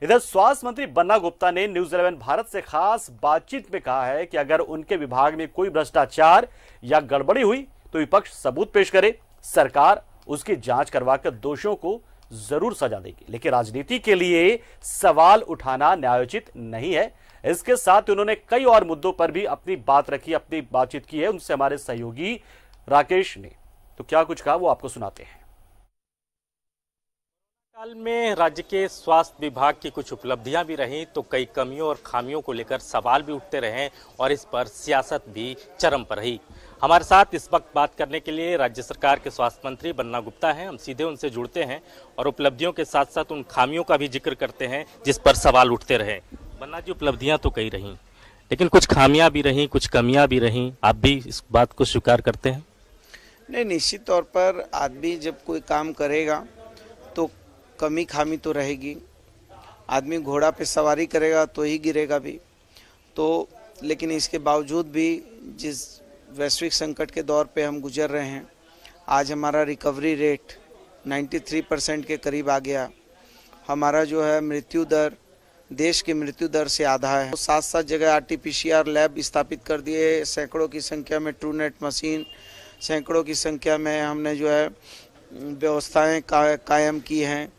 इधर स्वास्थ्य मंत्री बन्ना गुप्ता ने न्यूज 11 भारत से खास बातचीत में कहा है कि अगर उनके विभाग में कोई भ्रष्टाचार या गड़बड़ी हुई तो विपक्ष सबूत पेश करे, सरकार उसकी जांच करवाकर दोषियों को जरूर सजा देगी, लेकिन राजनीति के लिए सवाल उठाना न्यायोचित नहीं है। इसके साथ उन्होंने कई और मुद्दों पर भी अपनी बात रखी, अपनी बातचीत की है उनसे हमारे सहयोगी राकेश ने। तो क्या कुछ कहा वो आपको सुनाते हैं। काल में राज्य के स्वास्थ्य विभाग की कुछ उपलब्धियां भी रहीं तो कई कमियों और खामियों को लेकर सवाल भी उठते रहे और इस पर सियासत भी चरम पर रही। हमारे साथ इस वक्त बात करने के लिए राज्य सरकार के स्वास्थ्य मंत्री बन्ना गुप्ता हैं। हम सीधे उनसे जुड़ते हैं और उपलब्धियों के साथ साथ उन खामियों का भी जिक्र करते हैं जिस पर सवाल उठते रहे। बन्ना जी, उपलब्धियां तो कई रहीं लेकिन कुछ खामियां भी रहीं, कुछ कमियां भी रहीं, आप भी इस बात को स्वीकार करते हैं? नहीं, निश्चित तौर पर आदमी जब कोई काम करेगा तो कमी खामी तो रहेगी। आदमी घोड़ा पे सवारी करेगा तो ही गिरेगा भी। तो लेकिन इसके बावजूद भी जिस वैश्विक संकट के दौर पे हम गुजर रहे हैं, आज हमारा रिकवरी रेट 93% के करीब आ गया। हमारा जो है मृत्यु दर देश की मृत्यु दर से आधा है। 7-7 जगह RT-PCR लैब स्थापित कर दिए, सैकड़ों की संख्या में ट्रूनेट मशीन, सैकड़ों की संख्या में हमने जो है व्यवस्थाएं कायम की हैं।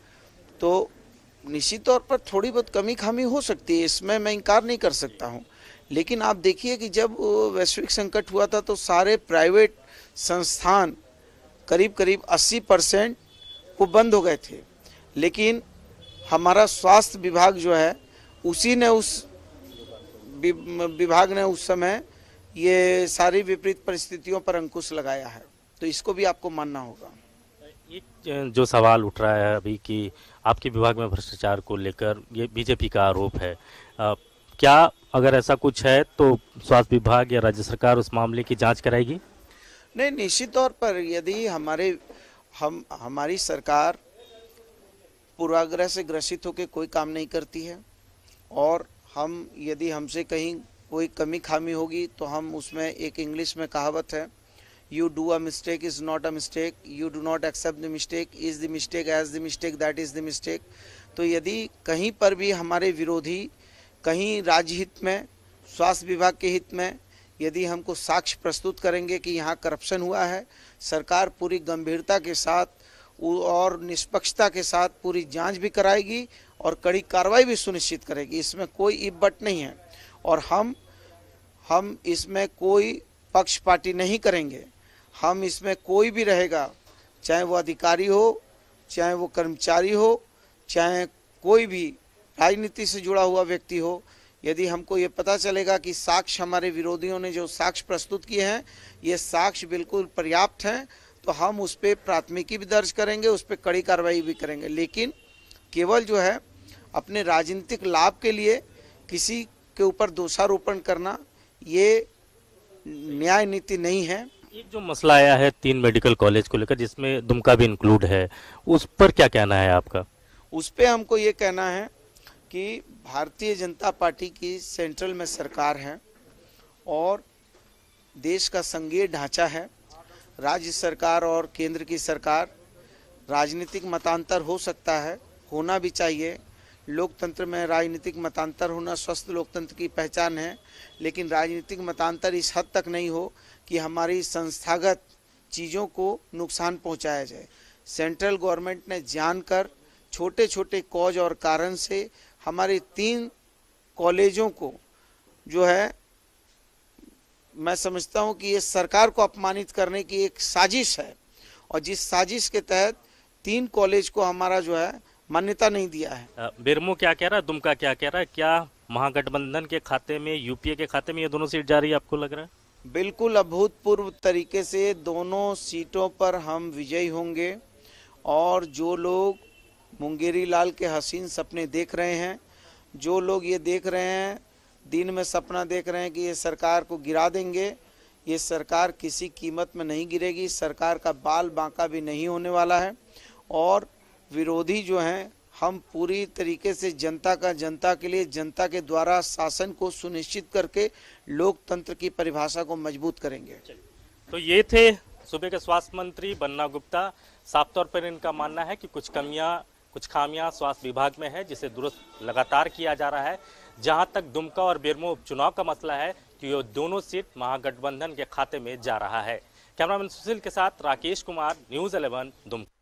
तो निश्चित तौर पर थोड़ी बहुत कमी खामी हो सकती है, इसमें मैं इनकार नहीं कर सकता हूं। लेकिन आप देखिए कि जब वैश्विक संकट हुआ था तो सारे प्राइवेट संस्थान करीब 80% वो बंद हो गए थे, लेकिन हमारा स्वास्थ्य विभाग जो है उसी ने उस विभाग ने उस समय ये सारी विपरीत परिस्थितियों पर अंकुश लगाया है। तो इसको भी आपको मानना होगा। ये जो सवाल उठ रहा है अभी कि आपके विभाग में भ्रष्टाचार को लेकर ये बीजेपी का आरोप है, क्या अगर ऐसा कुछ है तो स्वास्थ्य विभाग या राज्य सरकार उस मामले की जांच कराएगी? नहीं, निश्चित तौर पर यदि हमारी सरकार पूर्वाग्रह से ग्रसित होकर कोई काम नहीं करती है और यदि हमसे कहीं कोई कमी खामी होगी तो हम उसमें, एक इंग्लिश में कहावत है, You do a mistake is not a mistake, you do not accept the mistake is the mistake, as the mistake that is the mistake। तो यदि कहीं पर भी हमारे विरोधी कहीं राज्य हित में, स्वास्थ्य विभाग के हित में यदि हमको साक्ष्य प्रस्तुत करेंगे कि यहाँ करप्शन हुआ है, सरकार पूरी गंभीरता के साथ और निष्पक्षता के साथ पूरी जांच भी कराएगी और कड़ी कार्रवाई भी सुनिश्चित करेगी। इसमें कोई इफ बट नहीं है और हम इसमें कोई पक्षपाती नहीं करेंगे। हम इसमें कोई भी रहेगा, चाहे वो अधिकारी हो, चाहे वो कर्मचारी हो, चाहे कोई भी राजनीति से जुड़ा हुआ व्यक्ति हो, यदि हमको ये पता चलेगा कि साक्ष्य हमारे विरोधियों ने जो साक्ष्य प्रस्तुत किए हैं ये साक्ष्य बिल्कुल पर्याप्त हैं, तो हम उस पर प्राथमिकी भी दर्ज करेंगे, उस पर कड़ी कार्रवाई भी करेंगे। लेकिन केवल जो है अपने राजनीतिक लाभ के लिए किसी के ऊपर दोषारोपण करना ये न्याय नीति नहीं है। एक जो मसला आया है 3 मेडिकल कॉलेज को लेकर जिसमें दुमका भी इंक्लूड है, उस पर क्या कहना है आपका? उस पे हमको ये कहना है कि भारतीय जनता पार्टी की सेंट्रल में सरकार है और देश का संघीय ढांचा है। राज्य सरकार और केंद्र की सरकार, राजनीतिक मतांतर हो सकता है, होना भी चाहिए। लोकतंत्र में राजनीतिक मतांतर होना स्वस्थ लोकतंत्र की पहचान है, लेकिन राजनीतिक मतांतर इस हद तक नहीं हो कि हमारी संस्थागत चीज़ों को नुकसान पहुंचाया जाए। सेंट्रल गवर्नमेंट ने जानकर छोटे छोटे कॉज और कारण से हमारे 3 कॉलेजों को जो है, मैं समझता हूं कि ये सरकार को अपमानित करने की एक साजिश है और जिस साजिश के तहत 3 कॉलेज को हमारा जो है मान्यता नहीं दिया है। बेरमो क्या कह रहा है, दुमका क्या कह रहा है? क्या महागठबंधन के खाते में, यूपीए के खाते में ये दोनों सीट जा रही है, आपको लग रहा है? बिल्कुल अभूतपूर्व तरीके से दोनों सीटों पर हम विजयी होंगे और जो लोग मुंगेरी लाल के हसीन सपने देख रहे हैं, जो लोग ये देख रहे हैं, दिन में सपना देख रहे हैं कि ये सरकार को गिरा देंगे, ये सरकार किसी कीमत में नहीं गिरेगी। सरकार का बाल बांका भी नहीं होने वाला है और विरोधी जो हैं, हम पूरी तरीके से जनता के लिए, जनता के द्वारा शासन को सुनिश्चित करके लोकतंत्र की परिभाषा को मजबूत करेंगे। तो ये थे सूबे के स्वास्थ्य मंत्री बन्ना गुप्ता। साफ तौर पर इनका मानना है कि कुछ कमियां, कुछ खामियां स्वास्थ्य विभाग में है जिसे दुरुस्त लगातार किया जा रहा है। जहां तक दुमका और बेरमो उपचुनाव का मसला है तो ये दोनों सीट महागठबंधन के खाते में जा रहा है। कैमरामैन सुशील के साथ राकेश कुमार, न्यूज़ 11 दुमका।